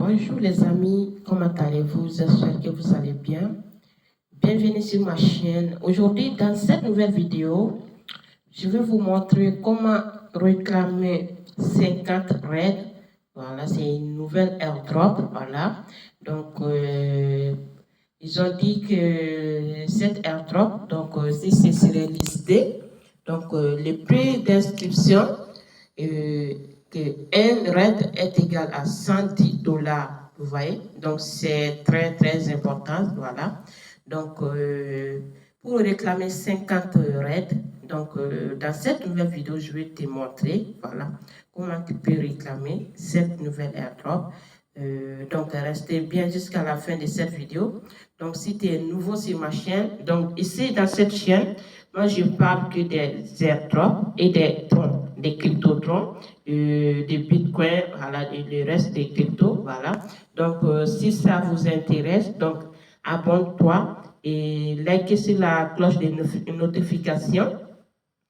Bonjour les amis, comment allez-vous? J'espère que vous allez bien. Bienvenue sur ma chaîne. Aujourd'hui, dans cette nouvelle vidéo, je vais vous montrer comment réclamer 50 raids. Voilà, c'est une nouvelle airdrop. Voilà, donc ils ont dit que cette airdrop, donc si ce serait listé, donc le prix d'inscription que un raid est égal à 110 $, vous voyez, donc c'est très très important, voilà. Donc pour réclamer 50 raids, donc dans cette nouvelle vidéo, je vais te montrer, voilà, comment tu peux réclamer cette nouvelle airdrop. Donc restez bien jusqu'à la fin de cette vidéo. Donc si tu es nouveau sur ma chaîne, donc ici dans cette chaîne, moi je parle que des airdrops et des trons, des cryptotrons, des bitcoins, voilà, et le reste des cryptos, voilà. Donc si ça vous intéresse, donc abonne-toi et like sur la cloche de notification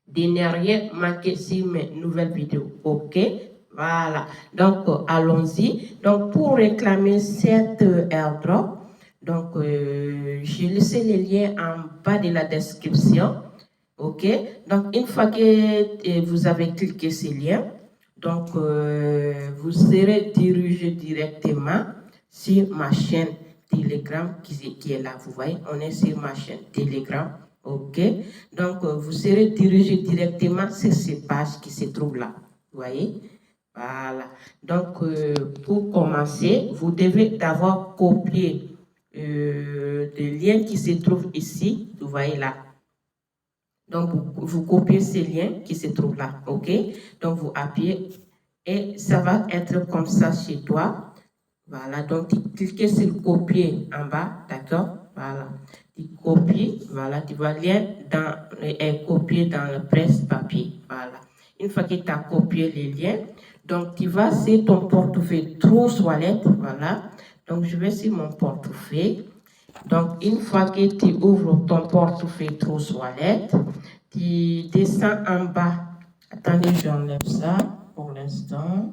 de ne rien manquer sur mes nouvelles vidéos, ok? Voilà, donc allons-y. Donc pour réclamer cette airdrop, donc j'ai laissé les liens en bas de la description, ok? Donc une fois que vous avez cliqué ces liens, donc vous serez dirigé directement sur ma chaîne Telegram qui est là, vous voyez, on est sur ma chaîne Telegram, ok? Donc vous serez dirigé directement sur ces pages qui se trouvent là, vous voyez? Voilà. Donc, pour commencer, vous devez d'abord copier le lien qui se trouve ici, vous voyez là. Donc, vous copiez ces liens qui se trouvent là, ok? Donc, vous appuyez et ça va être comme ça chez toi. Voilà, donc tu cliques sur copier en bas, d'accord? Voilà, tu copies, voilà, tu vas lien et copier dans le presse-papier, voilà. Une fois que tu as copié les liens, donc tu vas sur ton portefeuille Trust Wallet, voilà. Donc je vais sur mon portefeuille. Donc une fois que tu ouvres ton portefeuille Trust Wallet, tu descends en bas. Attendez, j'enlève ça pour l'instant.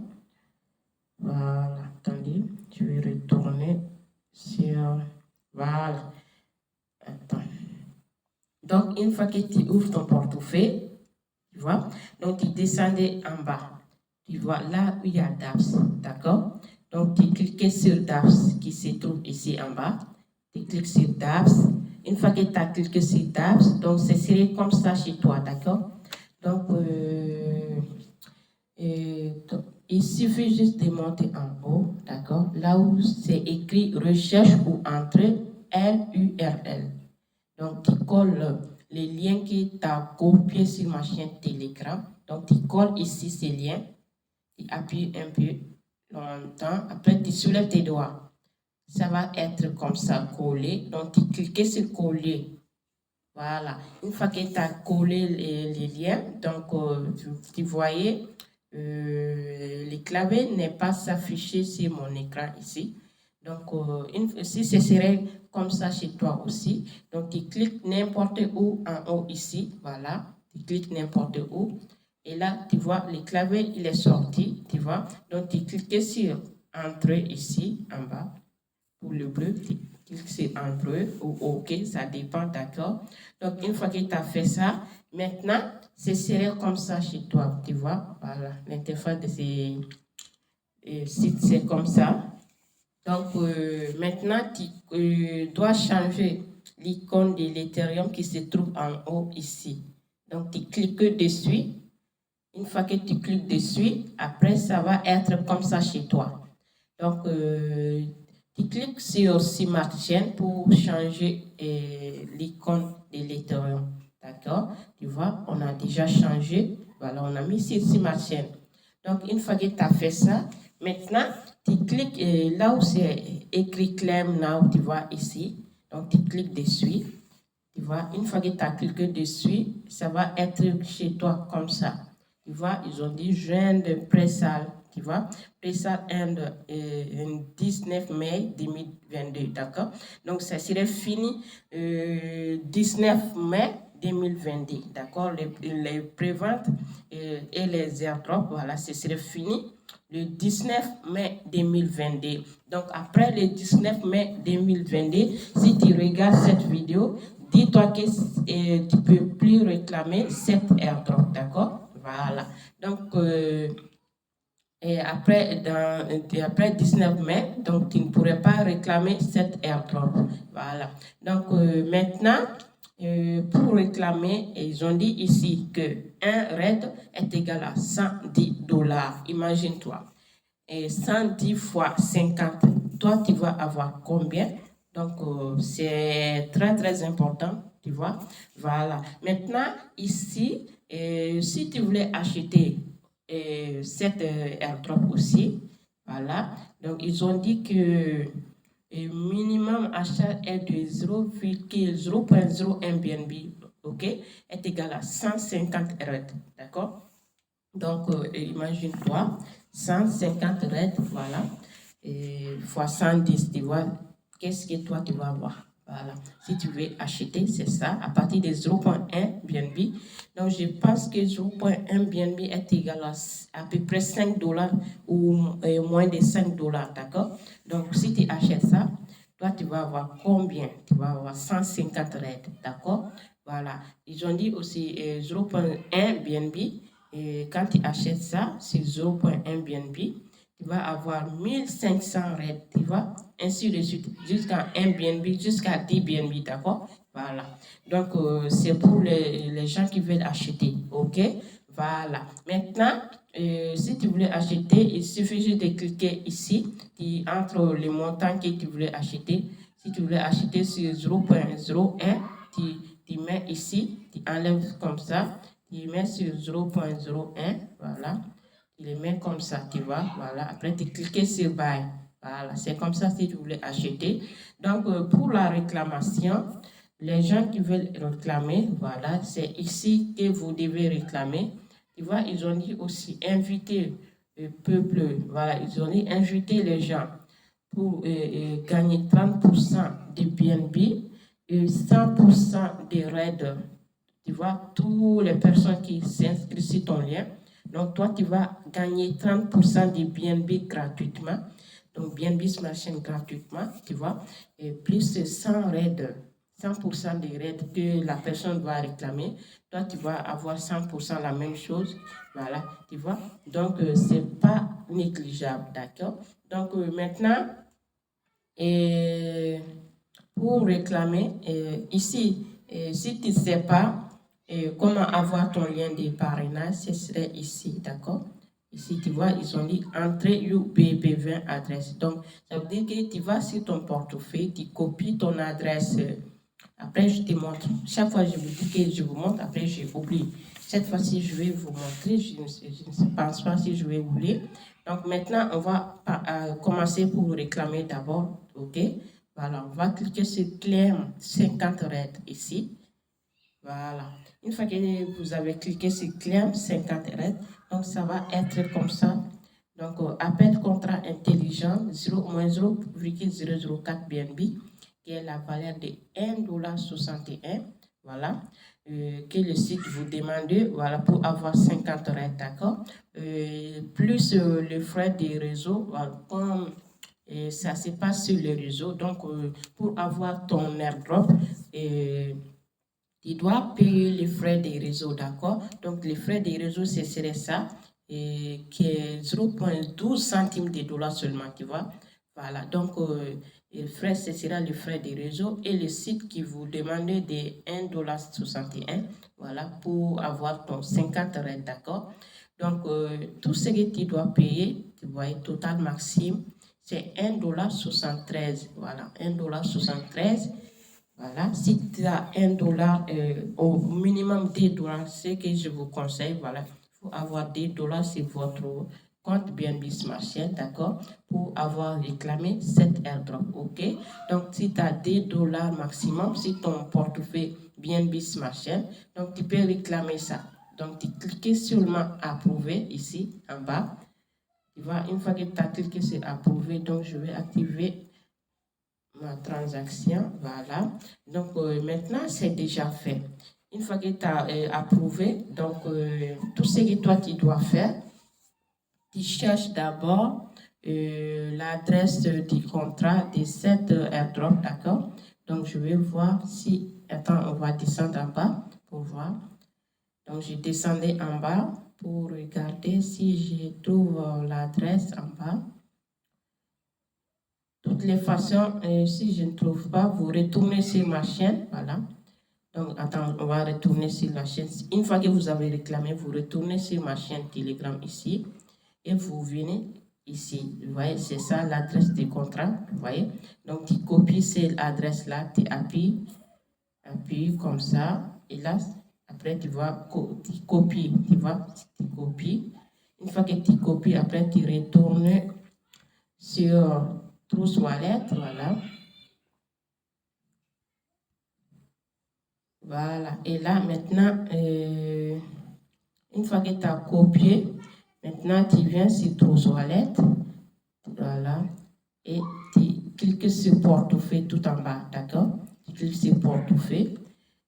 Voilà, attendez, je vais retourner sur... Voilà. Attends. Donc, une fois que tu ouvres ton portefeuille, tu vois, donc tu descendais en bas. Tu vois là où il y a DApps, d'accord? Donc, tu cliques sur DApps qui se trouve ici en bas. Tu cliques sur DApps. Une fois que tu as cliqué sur DApps, donc ce serait comme ça chez toi, d'accord? Donc, il suffit juste de monter en haut, d'accord? Là où c'est écrit recherche ou entrée LURL. Donc, tu colles les liens que tu as copiés sur ma chaîne Telegram. Donc, tu colles ici ces liens. Tu appuies un peu longtemps. Après, tu soulèves tes doigts. Ça va être comme ça, collé. Donc, tu cliques sur coller. Voilà. Une fois que tu as collé les liens, donc, tu voyais, le clavier n'est pas s'afficher sur mon écran ici. Donc, si ce serait comme ça chez toi aussi, donc tu cliques n'importe où en haut ici, voilà, tu cliques n'importe où, et là, tu vois, le clavier, il est sorti, tu vois, donc tu cliques sur Entrée ici, en bas, pour le bleu, tu cliques sur Entrée ou OK, ça dépend, d'accord. Donc, une fois que tu as fait ça, maintenant, ce serait comme ça chez toi, tu vois, voilà, l'interface de ces sites, c'est comme ça. Donc, maintenant, tu dois changer l'icône de l'Ethereum qui se trouve en haut ici. Donc, tu cliques dessus. Une fois que tu cliques dessus, après, ça va être comme ça chez toi. Donc, tu cliques sur Smart Chain pour changer l'icône de l'Ethereum. D'accord? Tu vois, on a déjà changé. Voilà, on a mis sur Smart Chain. Donc, une fois que tu as fait ça, maintenant, tu cliques là où c'est écrit Claim Now, tu vois ici. Donc, tu cliques dessus. Tu vois, une fois que tu as cliqué dessus, ça va être chez toi comme ça. Tu vois, ils ont dit joindre Pressal. Tu vois, Pressal end 19 mai 2022, d'accord? Donc, ça serait fini 19 mai 2022. D'accord? Les préventes et les airdrops, voilà, ce serait fini le 19 mai 2022. Donc, après le 19 mai 2022, si tu regardes cette vidéo, dis-toi que tu ne peux plus réclamer cette airdrop. D'accord? Voilà. Donc, et après 19 mai, donc tu ne pourrais pas réclamer cette airdrop. Voilà. Donc maintenant, pour réclamer, ils ont dit ici que un RAID est égal à $110. Imagine-toi. Et 110 fois 50, toi tu vas avoir combien? Donc c'est très très important, tu vois. Voilà. Maintenant, ici, si tu voulais acheter cette airdrop aussi, voilà. Donc ils ont dit que le minimum achat est de 0,01 BNB, ok, est égal à 150 RAID, d'accord? Donc imagine-toi, 150 RAID, voilà, et fois 110, tu vois, qu'est-ce que toi tu vas avoir? Voilà, si tu veux acheter, c'est ça, à partir de 0,1 BNB. Donc, je pense que 0,1 BNB est égal à peu près $5 ou moins de $5, d'accord? Donc, si tu achètes ça, toi, tu vas avoir combien? Tu vas avoir 150 RAID, d'accord? Voilà, ils ont dit aussi 0,1 BNB. Et quand tu achètes ça, c'est 0,1 BNB. Tu vas avoir 1500 RAID, tu vois, ainsi de suite, jusqu'à 1 BNB, jusqu'à 10 BNB, d'accord? Voilà. Donc, c'est pour les gens qui veulent acheter, ok? Voilà. Maintenant, si tu voulais acheter, il suffit juste de cliquer ici, entre les montants que tu voulais acheter. Si tu voulais acheter sur 0,01, tu mets ici, tu enlèves comme ça, tu mets sur 0,01, voilà. Tu les mets comme ça, tu vois, voilà. Après, tu cliques sur Buy. Voilà, c'est comme ça si tu voulais acheter. Donc, pour la réclamation, les gens qui veulent réclamer, voilà, c'est ici que vous devez réclamer. Tu vois, ils ont dit aussi inviter le peuple, voilà, ils ont dit inviter les gens pour gagner 30% de BNB et 100% de RAID. Tu vois, toutes les personnes qui s'inscrivent sur ton lien. Donc, toi, tu vas gagner 30% de BNB gratuitement. Donc, BNB Smart Chain gratuitement, tu vois. Et plus 100 RAID, 100% des RAID que la personne va réclamer. Toi, tu vas avoir 100% la même chose. Voilà, tu vois. Donc, c'est pas négligeable, d'accord? Donc, maintenant, pour réclamer, ici, si tu ne sais pas comment avoir ton lien de parrainage, ce serait ici, d'accord? Ici, tu vois, ils ont dit entrer UBP20 adresse. Donc, ça veut dire que tu vas sur ton portefeuille, tu copies ton adresse. Après, je te montre. Chaque fois, je vous dis que je vous montre, après, j'oublie. Cette fois-ci, je vais vous montrer. Je ne pense pas si je vais oublier. Donc, maintenant, on va commencer pour réclamer d'abord. OK? Voilà, on va cliquer sur Claim 50 RAID ici. Voilà. Une fois que vous avez cliqué sur Claim 50 RAID, donc ça va être comme ça. Donc, appel contrat intelligent 0,004 BNB, qui est la valeur de $1,61. Voilà. Que le site vous demande, voilà, pour avoir 50 RAID, d'accord? Plus le frais des réseaux, voilà, comme ça se passe sur le réseau. Donc, pour avoir ton airdrop, tu dois payer les frais des réseaux, d'accord? Donc, les frais des réseaux, ce serait ça, qui est 0,12 centimes de dollars seulement, tu vois? Voilà, donc, le frais, ce sera le frais des réseaux et le site qui vous demande de $1,61, voilà, pour avoir ton 50 RAID, d'accord? Donc, tout ce que tu dois payer, tu vois, total maximum, c'est $1,73, voilà, $1,73. Voilà, si tu as $1, au minimum $10, ce que je vous conseille, voilà, il faut avoir $10 sur votre compte BNB Smart Chain, d'accord, pour avoir réclamé cette airdrop, ok? Donc, si tu as $10 maximum, si ton portefeuille BNB Smart Chain, donc tu peux réclamer ça. Donc, tu cliques seulement approuver ici en bas. Tu vois, une fois que tu as cliqué sur approuver, donc je vais activer ma transaction, voilà. Donc maintenant c'est déjà fait. Une fois que tu as approuvé, donc tout ce que toi tu dois faire, tu cherches d'abord l'adresse du contrat de cette airdrop, d'accord? Donc je vais voir si, attends, on va descendre en bas pour voir. Donc je descendais en bas pour regarder si je trouve l'adresse en bas. De toutes les façons, si je ne trouve pas, vous retournez sur ma chaîne, voilà. Donc, attends, on va retourner sur la chaîne. Une fois que vous avez réclamé, vous retournez sur ma chaîne Telegram ici et vous venez ici. Vous voyez, c'est ça l'adresse du contrat. Vous voyez, donc tu copies cette adresse-là, tu appuies comme ça et là, après tu vas copier, tu vois, tu copies. Une fois que tu copies, après tu retournes sur Trousse Wallet, voilà. Voilà, et là maintenant, une fois que tu as copié, maintenant tu viens sur Trousse Wallet, voilà, et tu cliques sur portefeuille tout en bas, d'accord? Tu cliques sur portefeuille.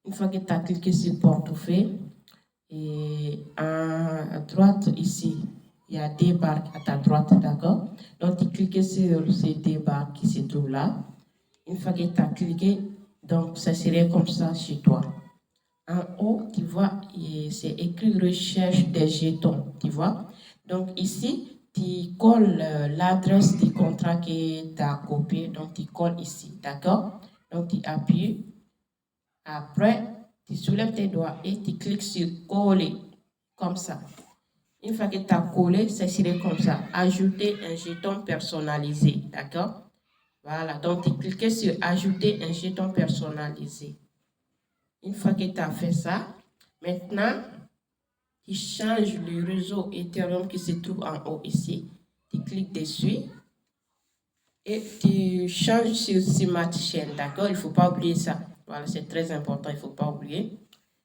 Une fois que tu as cliqué sur portefeuille, et à droite ici, il y a des barres à ta droite, d'accord? Donc tu cliques sur ces deux barres qui se trouvent là. Une fois que tu as cliqué, donc ça serait comme ça chez toi. En haut, tu vois, c'est écrit recherche des jetons, tu vois. Donc ici, tu colles l'adresse du contrat que tu as copié, donc tu colles ici, d'accord? Donc tu appuies. Après, tu soulèves tes doigts et tu cliques sur coller, comme ça. Une fois que tu as collé, ça serait comme ça. Ajouter un jeton personnalisé, d'accord? Voilà, donc tu cliques sur ajouter un jeton personnalisé. Une fois que tu as fait ça, maintenant, tu changes le réseau Ethereum qui se trouve en haut ici. Tu cliques dessus et tu changes sur Smart Chain, d'accord? Il ne faut pas oublier ça. Voilà, c'est très important, il ne faut pas oublier.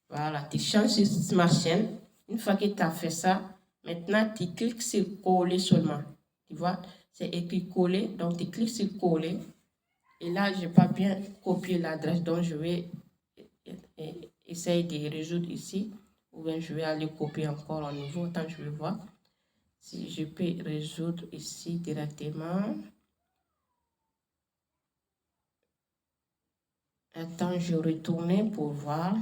Voilà, tu changes sur Smart Chain. Une fois que tu as fait ça, maintenant, tu cliques sur coller seulement. Tu vois, c'est écrit coller, donc tu cliques sur coller. Et là, je n'ai pas bien copié l'adresse, donc je vais essayer de résoudre ici. Ou bien je vais aller copier encore un nouveau. Attends, je vais voir si je peux résoudre ici directement. Attends, je retourne pour voir.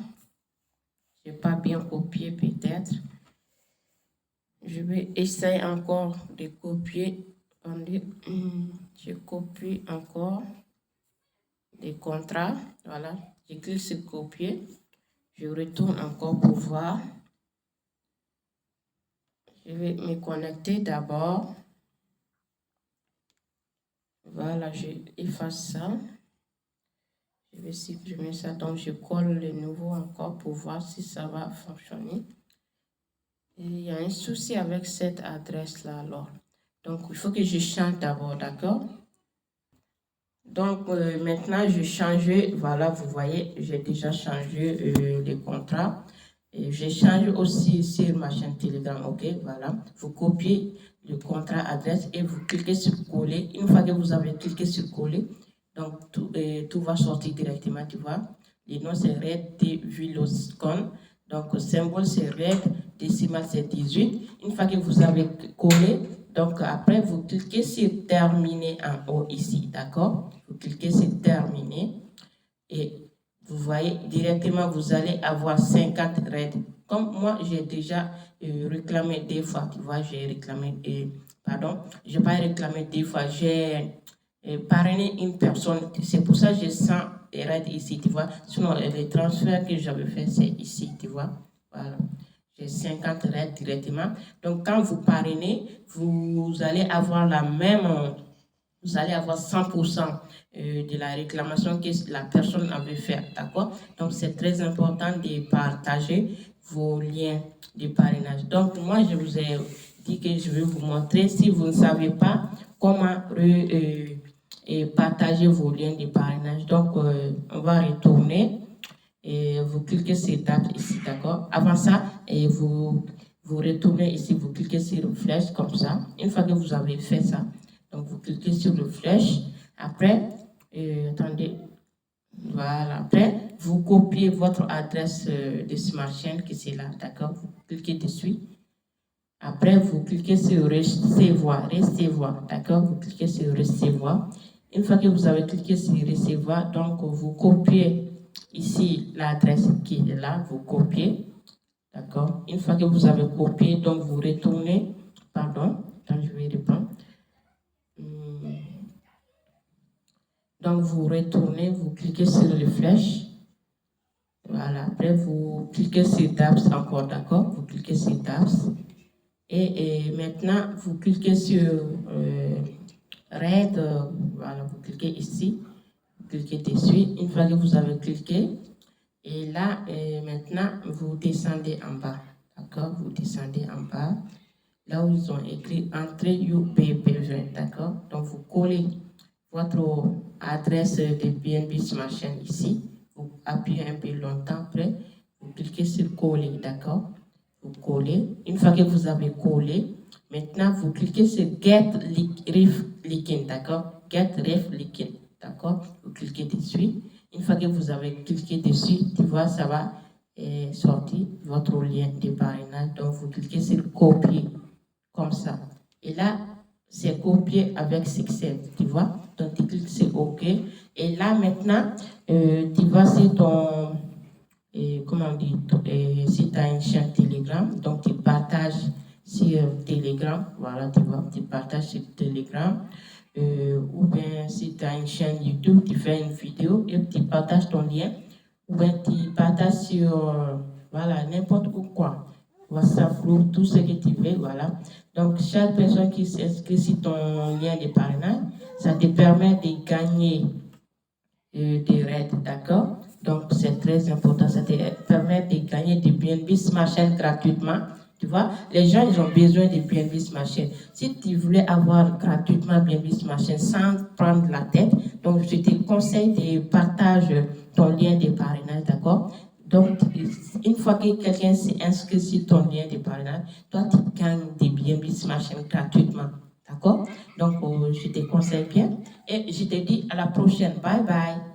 Je n'ai pas bien copié peut-être. Je vais essayer encore de copier. Je copie encore des contrats. Voilà, je clique sur copier. Je retourne encore pour voir. Je vais me connecter d'abord. Voilà, je efface ça. Je vais supprimer ça. Donc, je colle le nouveau encore pour voir si ça va fonctionner. Et il y a un souci avec cette adresse-là alors. Donc, il faut que je change d'abord, d'accord? Donc, maintenant, je change. Voilà, vous voyez, j'ai déjà changé les contrats. Et je change aussi sur ma chaîne Telegram, ok? Voilà, vous copiez le contrat adresse et vous cliquez sur coller. Une fois que vous avez cliqué sur coller, donc tout va sortir directement, tu vois. Le nom c'est Red Viloscon. Donc, symbole c'est Red, décimal c'est 18. Une fois que vous avez collé, donc après vous cliquez sur terminer en haut ici, d'accord? Vous cliquez sur terminer et vous voyez directement vous allez avoir 50 raids. Comme moi j'ai déjà réclamé 2 fois, tu vois, j'ai réclamé, pardon, je n'ai pas réclamé 2 fois, j'ai parrainé une personne, c'est pour ça que j'ai 100 raids ici, tu vois. Sinon les transferts que j'avais fait c'est ici, tu vois, voilà. J'ai 50 raids directement. Donc quand vous parrainez, vous allez avoir la même, vous allez avoir 100% de la réclamation que la personne avait fait, d'accord? Donc c'est très important de partager vos liens de parrainage. Donc moi je vous ai dit que je vais vous montrer, si vous ne savez pas comment partager vos liens de parrainage. Donc on va retourner. Et vous cliquez sur date ici, d'accord? Avant ça, vous retournez ici, vous cliquez sur une flèche comme ça. Une fois que vous avez fait ça, donc vous cliquez sur le flèche. Après, attendez, Voilà. Après, vous copiez votre adresse de Smart Chain qui c'est là, d'accord? Vous cliquez dessus. Après, vous cliquez sur recevoir, d'accord? Vous cliquez sur recevoir. Une fois que vous avez cliqué sur recevoir, donc vous copiez ici l'adresse qui est là, vous copiez, d'accord? Une fois que vous avez copié, donc vous retournez, pardon, attends, je vais répondre. Donc vous retournez, vous cliquez sur les flèches. Voilà, après vous cliquez sur Tabs encore, d'accord? Vous cliquez sur Tabs. Et maintenant, vous cliquez sur Red, voilà, vous cliquez ici, vous cliquez dessus. Une fois que vous avez cliqué, et là, maintenant, vous descendez en bas, d'accord? Vous descendez en bas, là où ils ont écrit Entrée UPPV, d'accord? Donc, vous collez votre adresse de BNB Smart Chain ici, vous appuyez un peu longtemps, après, vous cliquez sur Coller, d'accord? Vous collez. Une fois que vous avez collé, maintenant vous cliquez sur Get Ref Linking, d'accord? Get Ref Linking, d'accord? Vous cliquez dessus. Une fois que vous avez cliqué dessus, tu vois, ça va sortir votre lien de parrainage. Donc vous cliquez sur Copier, comme ça. Et là, c'est copié avec succès, tu vois? Donc tu cliques sur OK. Et là maintenant, tu vas sur ton comment on dit, si tu as une chaîne Telegram, donc tu partages sur Telegram, voilà, tu vois, tu partages sur Telegram, ou bien si tu as une chaîne YouTube, tu fais une vidéo et tu partages ton lien, ou bien tu partages sur, voilà, n'importe où quoi, WhatsApp, groupe, tout ce que tu veux, voilà. Donc, chaque personne qui s'inscrit sur ton lien de parrainage, ça te permet de gagner des raids, d'accord? Donc, c'est très important. Ça te permet de gagner des BNB Smart Chain gratuitement. Tu vois, les gens, ils ont besoin de BNB Smart Chain. Si tu voulais avoir gratuitement BNB Smart Chain sans prendre la tête, donc je te conseille de partager ton lien de parrainage, d'accord? Donc, une fois que quelqu'un s'est inscrit sur ton lien de parrainage, toi, tu gagnes des BNB Smart Chain gratuitement. D'accord? Donc, je te conseille bien. Et je te dis à la prochaine. Bye bye.